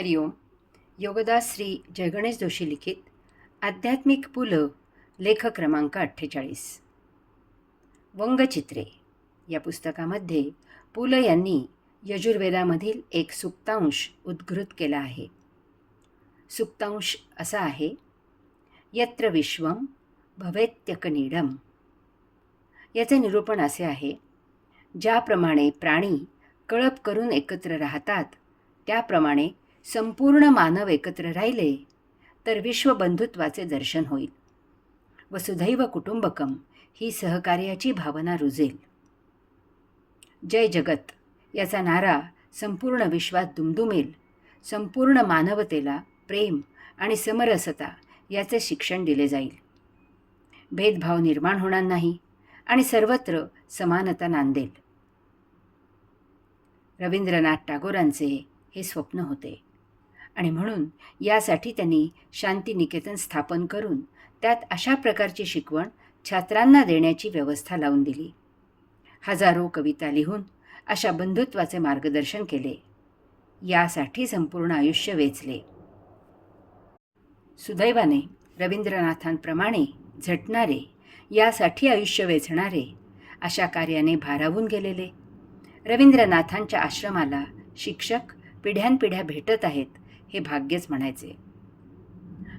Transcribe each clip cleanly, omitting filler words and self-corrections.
हरिओम. योगदास श्री जयगणेश जोशी लिखित आध्यात्मिक पुल लेख क्रमांक 48. वंगचित्रे या पुस्तकामध्ये पुल यांनी यजुर्वेदामधील एक सुक्तांश उद्घृत केला आहे. सुक्तांश असा आहे, यत्र विश्वम भवेत्यकनीडम. याचे निरूपण असे आहे, ज्याप्रमाणे प्राणी कळप करून एकत्र राहतात त्याप्रमाणे संपूर्ण मानव एकत्र राहिले तर विश्वबंधुत्वाचे दर्शन होईल. वसुधैव कुटुंबकम ही सहकार्याची भावना रुजेल. जय जगत याचा नारा संपूर्ण विश्वात दुमदुमेल. संपूर्ण मानवतेला प्रेम आणि समरसता याचे शिक्षण दिले जाईल. भेदभाव निर्माण होणार नाही आणि सर्वत्र समानता नांदेल. रवींद्रनाथ टागोरांचे हे स्वप्न होते आणि म्हणून यासाठी त्यांनी शांतिनिकेतन स्थापन करून त्यात अशा प्रकारची शिकवण छात्रांना देण्याची व्यवस्था लावून दिली. हजारो कविता लिहून अशा बंधुत्वाचे मार्गदर्शन केले. यासाठी संपूर्ण आयुष्य वेचले. सुदैवाने रवींद्रनाथांप्रमाणे झटणारे, यासाठी आयुष्य वेचणारे अशा कार्याने भारावून गेलेले रवींद्रनाथांच्या आश्रमाला शिक्षक पिढ्यानपिढ्या भेटत आहेत, हे भाग्यच म्हणायचे.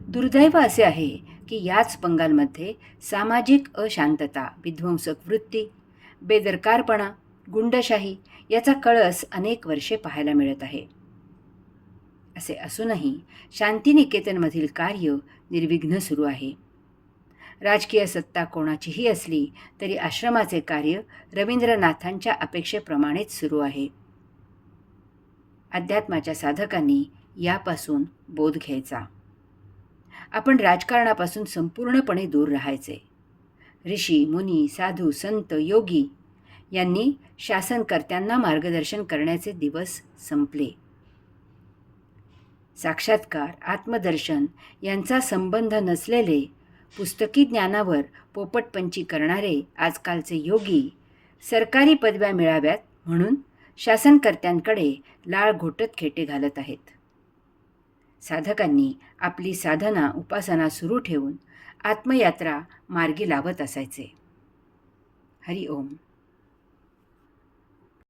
दुर्दैव असे आहे की याच बंगालमध्ये सामाजिक अशांतता, विध्वंसक वृत्ती, बेदरकारपणा, गुंडशाही याचा कळस अनेक वर्षे पाहायला मिळत आहे. असे असूनही शांतिनिकेतनमधील कार्य निर्विघ्न सुरू आहे. राजकीय सत्ता कोणाचीही असली तरी आश्रमाचे कार्य रवींद्रनाथांच्या अपेक्षेप्रमाणेच सुरू आहे. अध्यात्माच्या साधकांनी यापासून बोध घ्यायचा. आपण राजकारणापासून संपूर्णपणे दूर राहायचे. ऋषी, मुनी, साधू, संत, योगी यांनी शासनकर्त्यांना मार्गदर्शन करण्याचे दिवस संपले. साक्षात्कार, आत्मदर्शन यांचा संबंध नसलेले पुस्तकी ज्ञानावर पोपटपंची करणारे आजकालचे योगी सरकारी पदव्या मिळाव्यात म्हणून शासनकर्त्यांकडे लाळ घोटत खेटे घालत आहेत. साधकांनी आपली साधना, उपासना सुरू ठेवून आत्मयात्रा मार्गी लावत असायचे. हरि ओम.